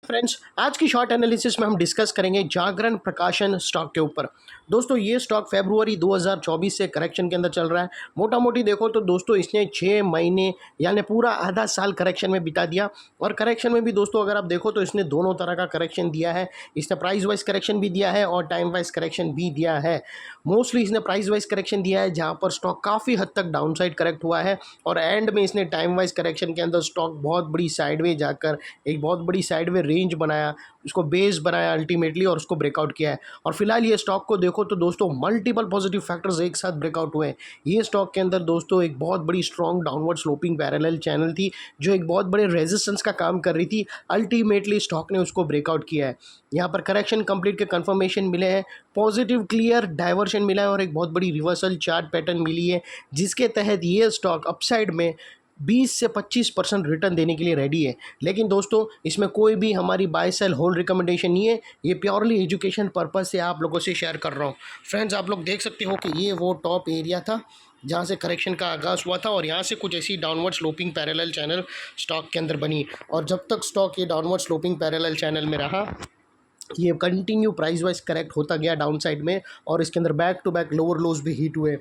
Friends, आज की short analysis में हम डिस्कस करेंगे जागरण प्रकाशन स्टॉक के ऊपर। दोस्तों, ये स्टॉक फरवरी 2024 से करेक्शन के अंदर चल रहा है। मोटा मोटी देखो तो दोस्तों इसने 6 महीने यानी पूरा आधा साल करेक्शन में बिता दिया। और करेक्शन में भी दोस्तों अगर आप देखो तो इसने दोनों तरह का करेक्शन दिया है। इसने प्राइस वाइज करेक्शन भी दिया है और टाइम वाइज करेक्शन भी दिया है। मोस्टली इसने प्राइस वाइज करेक्शन दिया है, जहाँ पर स्टॉक काफ़ी हद तक डाउन साइड करेक्ट हुआ है। और एंड में इसने टाइम वाइज करेक्शन के अंदर स्टॉक बहुत बड़ी साइडवे जाकर एक बहुत बड़ी साइडवे रेंज बनाया, उसको बेस बनाया अल्टीमेटली और उसको ब्रेकआउट किया है। और फिलहाल ये स्टॉक को देखो तो दोस्तों मल्टीपल पॉजिटिव फैक्टर्स एक साथ ब्रेकआउट हुए हैं। ये स्टॉक के अंदर दोस्तों एक बहुत बड़ी strong downward sloping parallel channel थी, जो एक बहुत बड़े रेजिस्टेंस का काम कर रही थी। अल्टीमेटली स्टॉक ने उसको ब्रेकआउट किया है। यहाँ पर करेक्शन कंप्लीट के कंफर्मेशन मिले हैं, पॉजिटिव क्लियर डाइवर्शन मिला है और एक बहुत बड़ी रिवर्सल चार्ट पैटर्न मिली है, जिसके तहत ये स्टॉक अपसाइड में 20 से 25% रिटर्न देने के लिए रेडी है। लेकिन दोस्तों इसमें कोई भी हमारी बाय सेल होल्ड रिकमेंडेशन नहीं है, ये प्योरली एजुकेशन पर्पस से आप लोगों से शेयर कर रहा हूँ। फ्रेंड्स, आप लोग देख सकते हो कि ये वो टॉप एरिया था जहाँ से करेक्शन का आगाज़ हुआ था और यहाँ से कुछ ऐसी downward sloping parallel channel stock के अंदर बनी। और जब तक स्टॉक ये डाउनवर्ड स्लोपिंग पैरेलल चैनल में रहा, ये कंटिन्यू प्राइस वाइज करेक्ट होता गया डाउन साइड में और इसके अंदर back to back lower lows भी हिट हुए।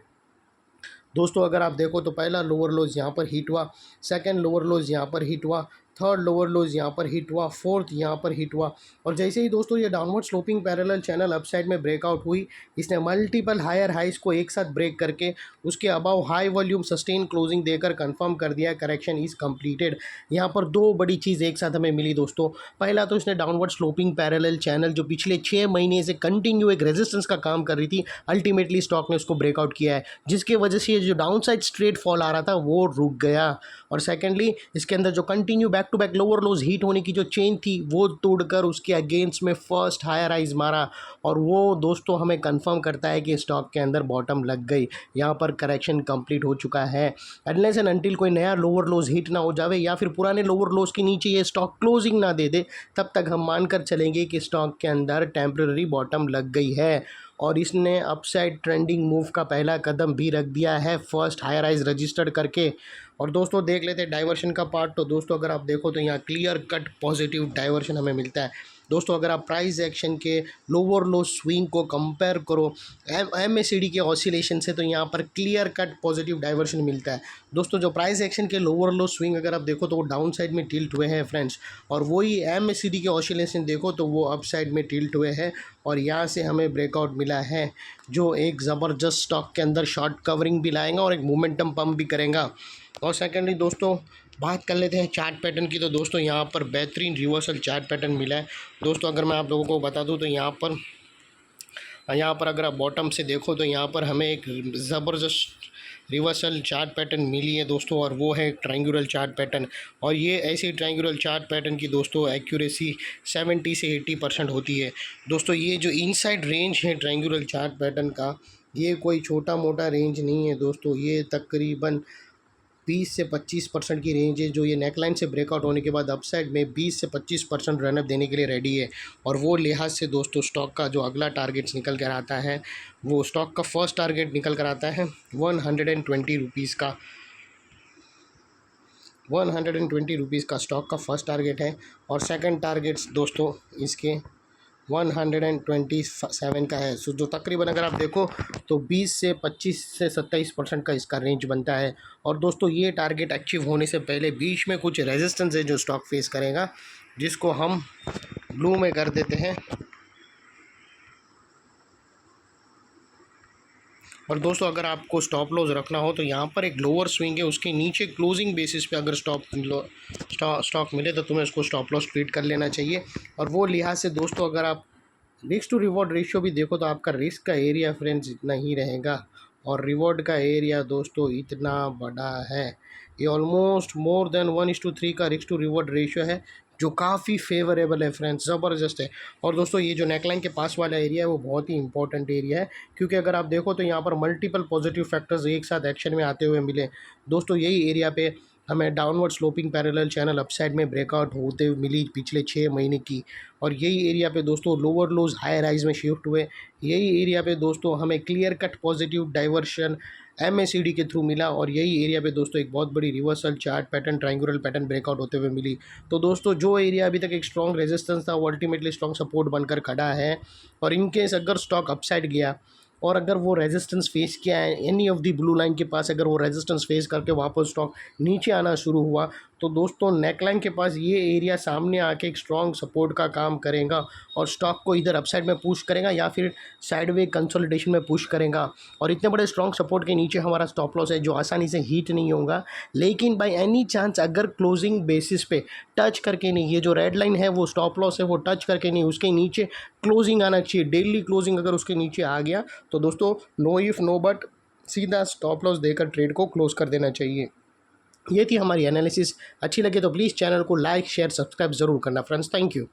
दोस्तों अगर आप देखो तो पहला लोअर लोज यहाँ पर हिट हुआ, सेकंड लोअर लोज यहाँ पर हिट हुआ, थर्ड लोअर लोज यहाँ पर हिट हुआ, फोर्थ यहाँ पर हिट हुआ। और जैसे ही दोस्तों ये downward sloping parallel channel upside में ब्रेकआउट हुई, इसने मल्टीपल हायर हाइज को एक साथ ब्रेक करके उसके above high volume sustain closing देकर कंफर्म कर दिया करेक्शन इज़ कंप्लीटेड। यहाँ पर दो बड़ी चीज़ एक साथ हमें मिली दोस्तों। पहला तो इसने डाउनवर्ड स्लोपिंग पैरेलल चैनल जो पिछले 6 महीने से कंटिन्यू एक रेजिस्टेंस का काम कर रही थी, अल्टीमेटली स्टॉक ने उसको ब्रेकआउट किया है, जिसकी वजह से ये जो डाउन साइड स्ट्रेट फॉल आ रहा था वो रुक गया। और सेकेंडली इसके अंदर जो continue back to back lower lows hit होने की जो चेन थी वो तोड़कर उसके अगेंस्ट में फर्स्ट हायर राइज मारा। और वो दोस्तों हमें कंफर्म करता है कि स्टॉक के अंदर बॉटम लग गई, यहाँ पर करेक्शन कंप्लीट हो चुका है। अनलेस एंड अनटिल कोई नया लोअर लोज हिट ना हो जावे या फिर पुराने लोअर लोज के नीचे ये स्टॉक क्लोजिंग ना दे दे, तब तक हम मानकर चलेंगे कि स्टॉक के अंदर टेम्पररी बॉटम लग गई है। और इसने अपसाइड ट्रेंडिंग मूव का पहला कदम भी रख दिया है फर्स्ट हायर राइज रजिस्टर्ड करके। और दोस्तों देख लेते हैं डाइवर्शन का पार्ट। तो दोस्तों अगर आप देखो तो यहाँ क्लियर कट पॉजिटिव डाइवर्शन हमें मिलता है। दोस्तों अगर आप प्राइस एक्शन के लोअर लो स्विंग को कंपेयर करो MACD के ऑसिलेशन से, तो यहाँ पर क्लियर कट पॉजिटिव डाइवर्शन मिलता है। दोस्तों जो प्राइस एक्शन के लोअर लो स्विंग अगर आप देखो तो वो डाउन साइड में टिल्ट हुए हैं फ्रेंड्स, और वही MACD के ऑसिलेशन देखो तो वो अप साइड में टिल्ट हुए हैं। और यहाँ से हमें ब्रेकआउट मिला है जो एक ज़बरदस्त स्टॉक के अंदर शॉर्ट कवरिंग भी लाएगा और एक मोमेंटम पम्प भी करेगा। और सेकेंडली दोस्तों बात कर लेते हैं चार्ट पैटर्न की। तो दोस्तों यहाँ पर बेहतरीन रिवर्सल चार्ट पैटर्न मिला है। दोस्तों अगर मैं आप लोगों को बता दूं तो यहाँ पर अगर आप बॉटम से देखो तो यहाँ पर हमें एक ज़बरदस्त रिवर्सल चार्ट पैटर्न मिली है दोस्तों, और वो है ट्रायंगुलर चार्ट पैटर्न। और ये ऐसी ट्रायंगुलर चार्ट पैटर्न की दोस्तों एक्यूरेसी 70 से 80% होती है। दोस्तों ये जो इनसाइड रेंज है ट्रायंगुलर चार्ट पैटर्न का, ये कोई छोटा मोटा रेंज नहीं है दोस्तों, ये तकरीबन 20 से 25% की रेंज है, जो ये नेकलाइन से ब्रेकआउट होने के बाद अपसाइड में 20 से 25% रनअप देने के लिए रेडी है। और वो लिहाज से दोस्तों स्टॉक का जो अगला टारगेट्स निकल कर आता है, वो स्टॉक का फर्स्ट टारगेट निकल कर आता है 120 रुपीज़ का। 120 रुपीज़ का स्टॉक का फर्स्ट टारगेट है। और सेकंड टारगेट्स दोस्तों इसके 127 का है। सो जो तकरीबन अगर आप देखो तो 20 से 25 से 27% का इसका रेंज बनता है। और दोस्तों ये टारगेट अचीव होने से पहले बीच में कुछ रेजिस्टेंस है जो स्टॉक फेस करेगा, जिसको हम ब्लू में कर देते हैं। और दोस्तों अगर आपको स्टॉप लॉस रखना हो तो यहाँ पर एक लोअर स्विंग है, उसके नीचे क्लोजिंग बेसिस पे अगर स्टॉक मिले तो तुम्हें उसको स्टॉप लॉस क्रिएट कर लेना चाहिए। और वो लिहाज से दोस्तों अगर आप रिस्क टू रिवॉर्ड रेशियो भी देखो तो आपका रिस्क का एरिया फ्रेंड्स इतना ही रहेगा और रिवॉर्ड का एरिया दोस्तों इतना बड़ा है। ये ऑलमोस्ट मोर देन 1:3 का रिस्क टू रिवॉर्ड रेशियो है, जो काफ़ी फेवरेबल है फ्रेंड्स, ज़बरदस्त है। और दोस्तों ये जो नेकलाइन के पास वाला एरिया है वो बहुत ही इंपॉर्टेंट एरिया है, क्योंकि अगर आप देखो तो यहाँ पर मल्टीपल पॉजिटिव फैक्टर्स एक साथ एक्शन में आते हुए मिले। दोस्तों यही एरिया पे हमें downward sloping parallel channel upside में ब्रेकआउट होते हुए मिली पिछले 6 महीने की। और यही एरिया पे दोस्तों लोअर लोज हाई राइज में शिफ्ट हुए। यही एरिया पे दोस्तों हमें clear cut positive diversion MACD के थ्रू मिला और यही एरिया पे दोस्तों एक बहुत बड़ी reversal chart pattern triangular pattern breakout होते हुए मिली। तो दोस्तों जो एरिया अभी तक एक स्ट्रॉन्ग रेजिस्टेंस था वो अल्टीमेटली स्ट्रॉन्ग सपोर्ट बनकर खड़ा है। और इनकेस अगर स्टॉक अपसाइड गया और अगर वो रेजिस्टेंस फेस किया है any of the blue line के पास, अगर वो रेजिस्टेंस फेस करके वापस स्टॉक नीचे आना शुरू हुआ तो दोस्तों नेकलाइन के पास ये एरिया सामने आके एक स्ट्रॉन्ग सपोर्ट का काम करेगा और स्टॉक को इधर अपसाइड में पुश करेगा या फिर साइडवे कंसोलिडेशन में पुश करेगा। और इतने बड़े स्ट्रॉन्ग सपोर्ट के नीचे हमारा स्टॉप लॉस है जो आसानी से हीट नहीं होगा। लेकिन बाय एनी चांस अगर क्लोजिंग बेसिस पे टच करके नहीं, ये जो रेड लाइन है वो स्टॉप लॉस है वो टच करके नहीं, उसके नीचे क्लोजिंग आना चाहिए, डेली क्लोजिंग अगर उसके नीचे आ गया तो दोस्तों नो इफ़ नो बट सीधा स्टॉप लॉस देकर ट्रेड को क्लोज कर देना चाहिए। ये थी हमारी एनालिसिस। अच्छी लगे तो प्लीज़ चैनल को लाइक शेयर सब्सक्राइब ज़रूर करना फ्रेंड्स। Thank you.